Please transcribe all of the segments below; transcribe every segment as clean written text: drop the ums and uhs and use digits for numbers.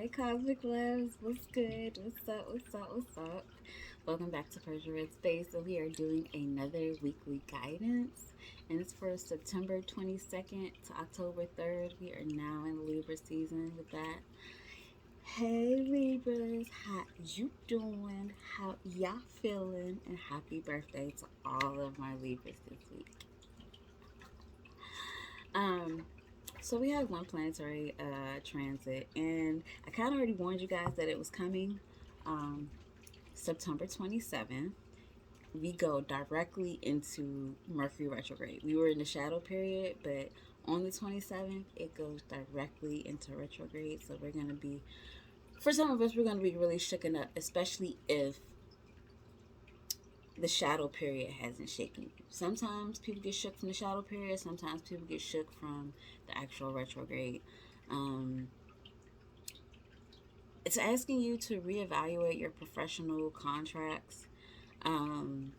Hi, Cosmic Loves. What's good? What's up? What's up? What's up? Welcome back to PersiaRedz Space. So we are doing another weekly guidance, and it's for September 22nd to October 3rd. We are now in Libra season with that. Hey Libras, how you doing? How y'all feeling? And happy birthday to all of my Libras this week. Um, So we have one planetary transit, and I kind of already warned you guys that it was coming. Um, September 27th, we go directly into Mercury retrograde. We were in the shadow period, but on the 27th, it goes directly into retrograde. So we're going to be, for some of us, we're going to be really shooken up, especially if the shadow period hasn't shaken you. Sometimes people get shook from the shadow period, sometimes people get shook from the actual retrograde. Um, it's asking you to reevaluate your professional contracts. Um,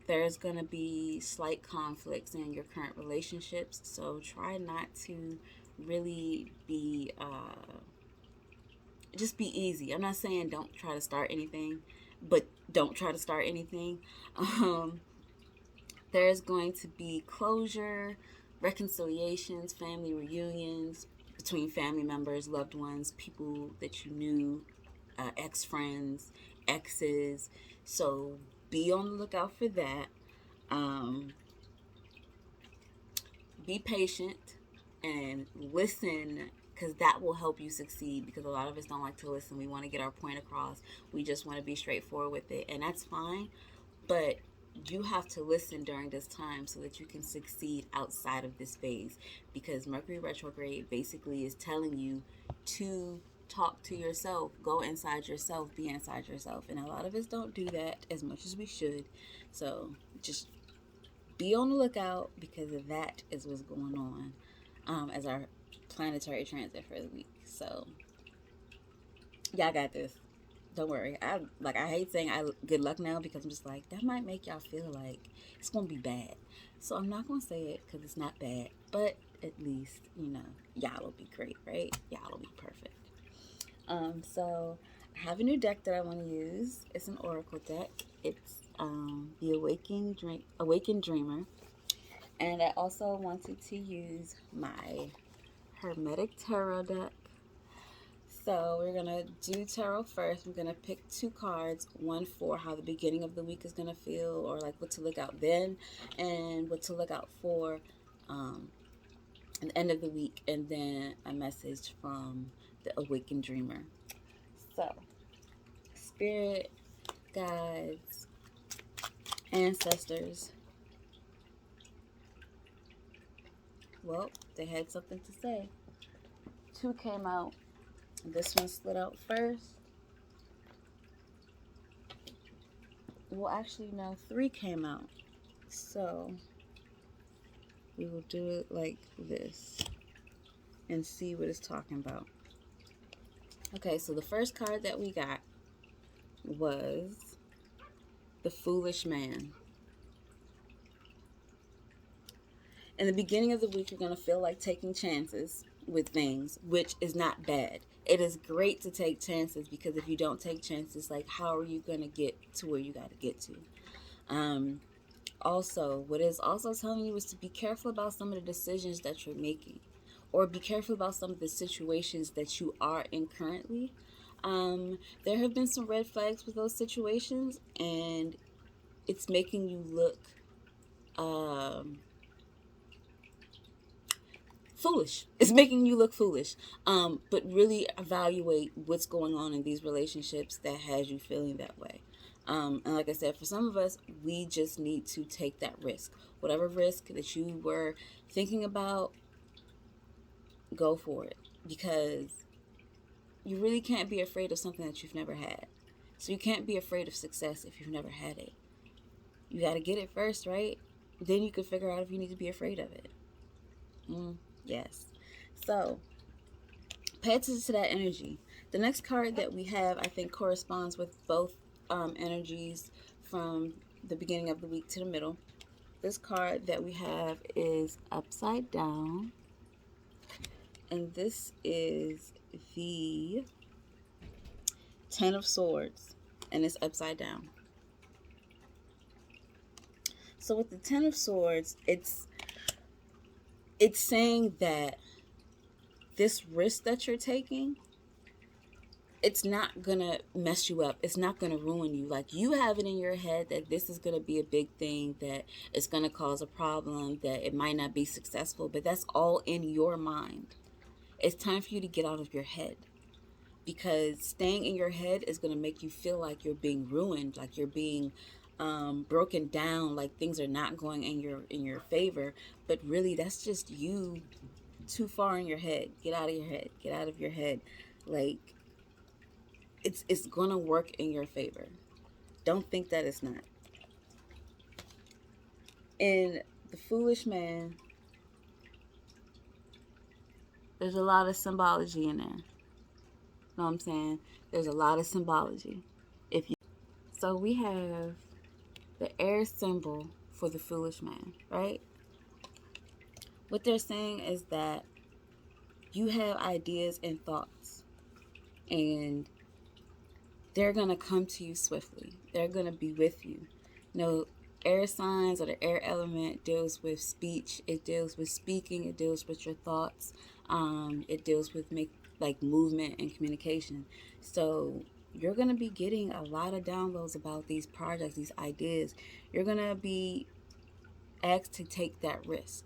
there's going to be slight conflicts in your current relationships, so try not to really be just be easy. I'm not saying don't try to start anything, but don't try to start anything. Um, there's going to be closure, reconciliations, family reunions between family members, loved ones, people that you knew, ex friends, exes. So be on the lookout for that. Um, be patient and listen, because that will help you succeed, because a lot of us don't like to listen. We want to get our point across. We just want to be straightforward with it, and that's fine. But you have to listen during this time so that you can succeed outside of this phase, because Mercury retrograde basically is telling you to talk to yourself, go inside yourself, be inside yourself, and a lot of us don't do that as much as we should. So just be on the lookout, because that is what's going on as our planetary transit for the week. So y'all got this. Don't worry. I hate saying I good luck now, because I'm just like, that might make y'all feel like it's gonna be bad. So I'm not gonna say it because it's not bad, but at least y'all will be great, right? Y'all will be perfect. So I have a new deck that I want to use. It's an oracle deck. It's the Awakened Dreamer, and I also wanted to use my Hermetic Tarot deck. So we're gonna do tarot first. We're gonna pick two cards, one for how the beginning of the week is gonna feel, or like what to look out then, and what to look out for at the end of the week, and then a message from the Awakened Dreamer. So, spirit, guides, ancestors. Well, they had something to say. Two came out. This one slid out first. Well, actually, no, three came out. So we will do it like this and see what it's talking about. Okay, so the first card that we got was the Foolish Man. In the beginning of the week, you're going to feel like taking chances with things, which is not bad. It is great to take chances, because if you don't take chances, like, how are you going to get to where you got to get to? Also, what it's also telling you is to be careful about some of the decisions that you're making, or be careful about some of the situations that you are in currently. There have been some red flags with those situations, and it's making you look foolish. It's making you look foolish. But really evaluate what's going on in these relationships that has you feeling that way. And like I said, for some of us, we just need to take that risk. Whatever risk that you were thinking about, go for it. Because you really can't be afraid of something that you've never had. So you can't be afraid of success if you've never had it. You got to get it first, right? Then you can figure out if you need to be afraid of it. Yes. So pay attention to that energy. The next card that we have, I think, corresponds with both energies from the beginning of the week to the middle. This card that we have is upside down, and this is the Ten of Swords, and it's upside down. So with the Ten of Swords, it's saying that this risk that you're taking, it's not gonna mess you up. It's not gonna ruin you. Like, you have it in your head that this is gonna be a big thing, that it's gonna cause a problem, that it might not be successful, but that's all in your mind. It's time for you to get out of your head, because staying in your head is gonna make you feel like you're being ruined, like you're being broken down, like things are not going in your favor. But really, that's just you too far in your head. Get out of your head. Get out of your head. Like, it's gonna work in your favor. Don't think that it's not. In the Foolish Man, there's a lot of symbology in there. Know what I'm saying? There's a lot of symbology. So we have the air symbol for the Foolish Man, right? What they're saying is that you have ideas and thoughts, and they're going to come to you swiftly. They're going to be with you. Air signs, or the air element, deals with speech. It deals with speaking. It deals with your thoughts. It deals with movement and communication. So you're going to be getting a lot of downloads about these projects, these ideas. You're going to be asked to take that risk.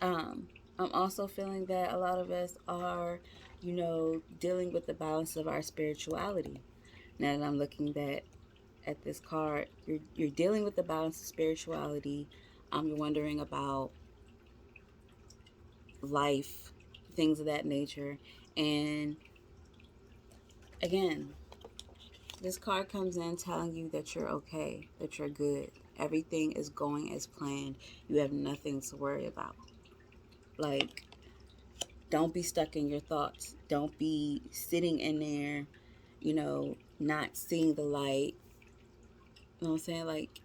I'm also feeling that a lot of us are, dealing with the balance of our spirituality. Now that I'm looking at this card, you're dealing with the balance of spirituality. You're wondering about life, things of that nature. And again, this card comes in telling you that you're okay, that you're good. Everything is going as planned. You have nothing to worry about. Like, don't be stuck in your thoughts. Don't be sitting in there, not seeing the light. You know what I'm saying? Like,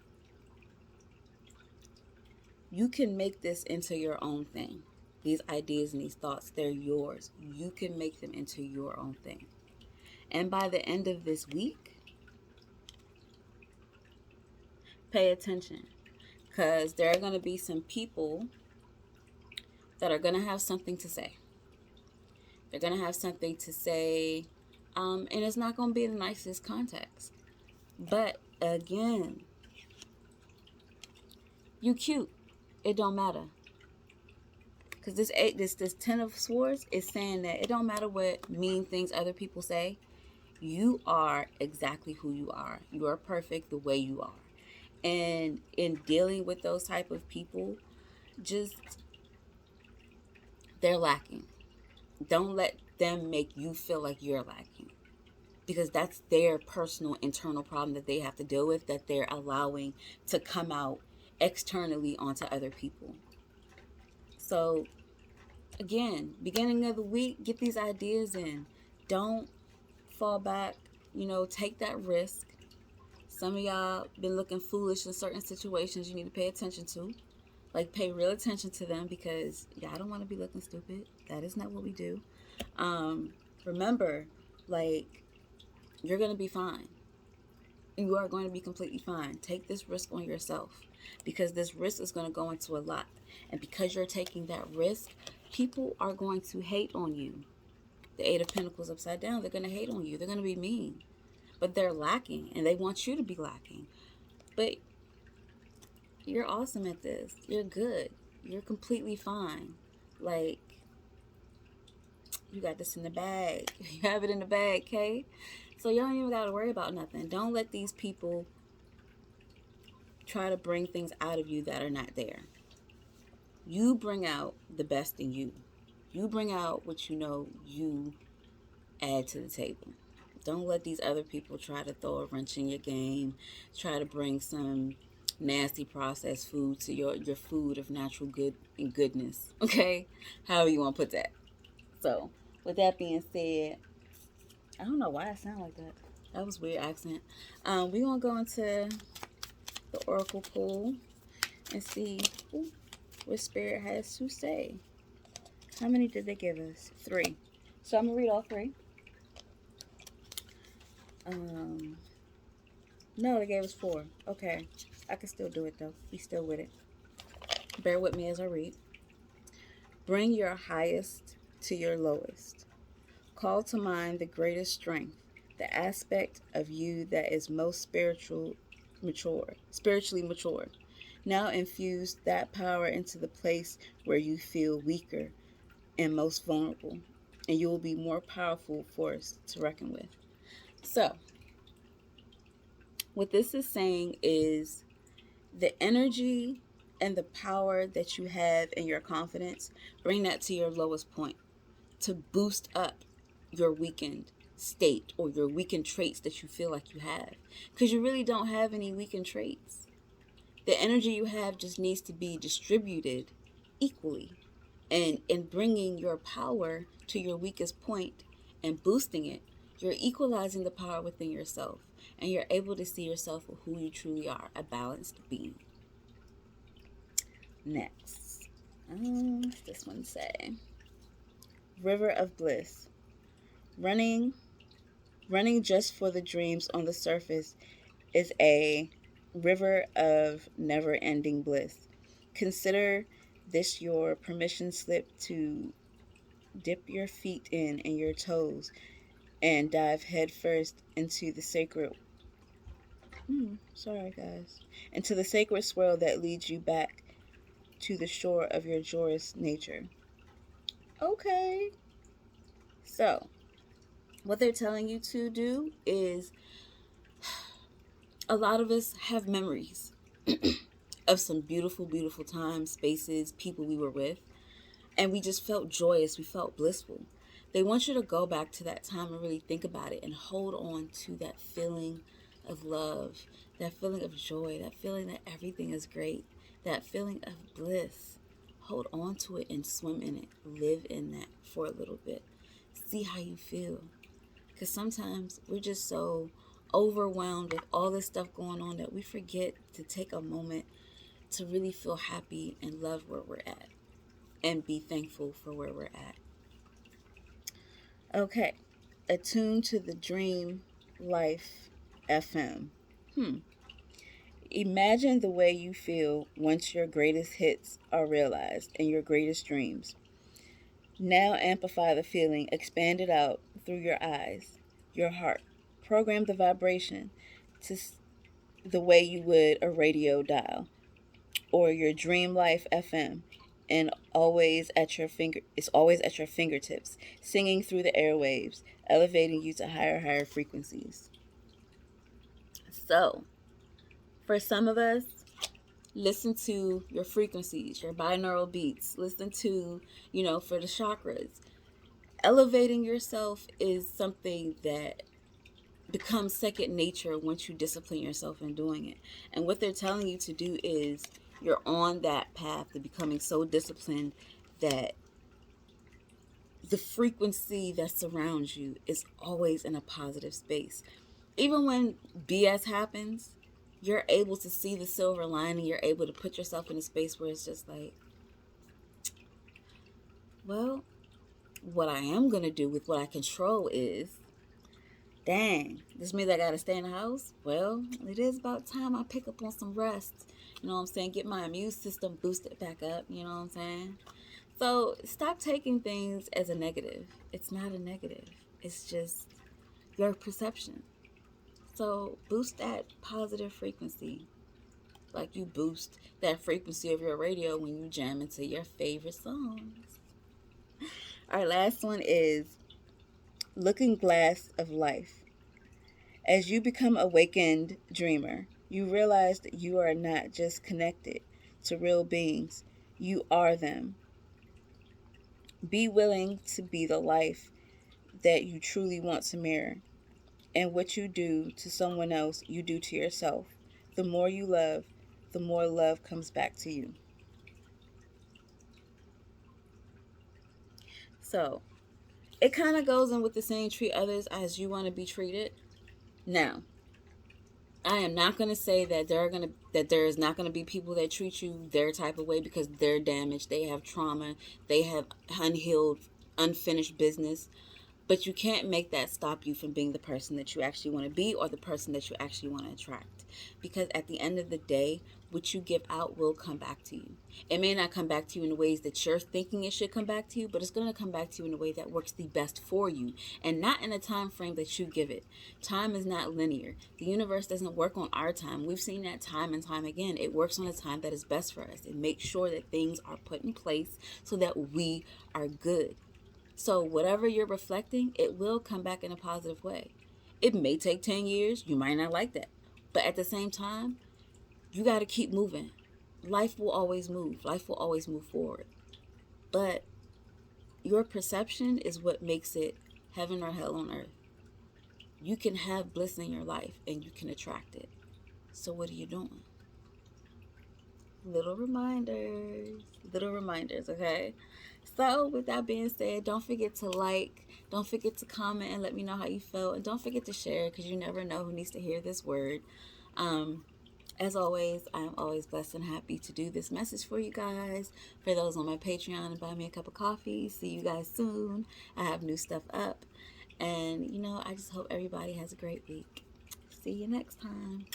you can make this into your own thing. These ideas and these thoughts, they're yours. You can make them into your own thing. And by the end of this week, pay attention, because there are going to be some people that are going to have something to say. They're going to have something to say, and it's not going to be in the nicest context. But again, you cute. It don't matter. Because this Ten of Swords is saying that it don't matter what mean things other people say. You are exactly who you are. You are perfect the way you are. And in dealing with those type of people, they're lacking. Don't let them make you feel like you're lacking, because that's their personal internal problem that they have to deal with, that they're allowing to come out externally onto other people. So again, beginning of the week, get these ideas in. Don't fall back. Take that risk. Some of y'all been looking foolish in certain situations you need to pay attention to. Like, pay real attention to them, because y'all don't want to be looking stupid. That is not what we do. Remember, you're going to be fine. You are going to be completely fine. Take this risk on yourself, because this risk is going to go into a lot. And because you're taking that risk, people are going to hate on you. The Eight of Pentacles upside down, they're going to hate on you. They're going to be mean. But they're lacking, and they want you to be lacking. But you're awesome at this. You're good. You're completely fine. Like, you got this in the bag. You have it in the bag, okay? So you don't even got to worry about nothing. Don't let these people try to bring things out of you that are not there. You bring out the best in you. You bring out what you add to the table. Don't let these other people try to throw a wrench in your game, try to bring some nasty processed food to your food of natural good and goodness, okay? However you want to put that. So, with that being said, I don't know why I sound like that. That was weird accent. We're going to go into the Oracle pool and see what Spirit has to say. How many did they give us? 3. So I'm going to read all 3. Um, no, they gave us 4. Okay, I can still do it though. We still with it. Bear with me as I read. Bring your highest to your lowest. Call to mind the greatest strength, the aspect of you that is most spiritually mature. Now infuse that power into the place where you feel weaker and most vulnerable, and you will be more powerful force to reckon with. So, what this is saying is the energy and the power that you have in your confidence, bring that to your lowest point to boost up your weakened state or your weakened traits that you feel like you have. Because you really don't have any weakened traits. The energy you have just needs to be distributed equally. And in bringing your power to your weakest point and boosting it, you're equalizing the power within yourself. And you're able to see yourself for who you truly are, a balanced being. Next. What's this one say? River of Bliss. Running just for the dreams on the surface is a river of never-ending bliss. Consider this your permission slip to dip your feet in and your toes and dive headfirst into the sacred into the sacred swirl that leads you back to the shore of your joyous nature. Okay. So, what they're telling you to do is a lot of us have memories of some beautiful, beautiful times, spaces, people we were with, and we just felt joyous, we felt blissful. They want you to go back to that time and really think about it and hold on to that feeling of love, that feeling of joy, that feeling that everything is great, that feeling of bliss. Hold on to it and swim in it. Live in that for a little bit. See how you feel. Because sometimes we're just so overwhelmed with all this stuff going on that we forget to take a moment to really feel happy and love where we're at and be thankful for where we're at. Okay, attune to the Dream Life FM. Imagine the way you feel once your greatest hits are realized and your greatest dreams. Now amplify the feeling, expand it out through your eyes, your heart. Program the vibration to the way you would a radio dial or your Dream Life FM, and it's always at your fingertips, singing through the airwaves, elevating you to higher frequencies. So, for some of us, listen to your frequencies, your binaural beats. Listen to, for the chakras. Elevating yourself is something that becomes second nature once you discipline yourself in doing it. And what they're telling you to do is you're on that path to becoming so disciplined that the frequency that surrounds you is always in a positive space. Even when BS happens, you're able to see the silver lining. You're able to put yourself in a space where it's just like, well, what I am going to do with what I control is, dang, this means I got to stay in the house? Well, it is about time I pick up on some rest. You know what I'm saying? Get my immune system boosted back up. You know what I'm saying? So stop taking things as a negative. It's not a negative. It's just your perception. So boost that positive frequency. Like you boost that frequency of your radio when you jam into your favorite songs. Our last one is Looking Glass of Life. As you become awakened dreamer, you realize that you are not just connected to real beings, you are them. Be willing to be the life that you truly want to mirror. And what you do to someone else, you do to yourself. The more you love, the more love comes back to you. So, it kind of goes in with the saying, treat others as you want to be treated. Now, I am not going to say that there is not going to be people that treat you their type of way because they're damaged, they have trauma, they have unhealed, unfinished business. But you can't make that stop you from being the person that you actually want to be or the person that you actually want to attract. Because at the end of the day, what you give out will come back to you. It may not come back to you in the ways that you're thinking it should come back to you, but it's going to come back to you in a way that works the best for you and not in a time frame that you give it. Time is not linear. The universe doesn't work on our time. We've seen that time and time again. It works on a time that is best for us. It makes sure that things are put in place so that we are good. So whatever you're reflecting, it will come back in a positive way. It may take 10 years. You might not like that. But at the same time, you got to keep moving. Life will always move. Life will always move forward. But your perception is what makes it heaven or hell on earth. You can have bliss in your life and you can attract it. So what are you doing? Little reminders, okay? So with that being said, don't forget to like, don't forget to comment and let me know how you felt, and don't forget to share, because you never know who needs to hear this word. As always, I am always blessed and happy to do this message for you guys. For those on my Patreon and buy me a cup of coffee, see you guys soon. I have new stuff up, and I just hope everybody has a great week. See you next time.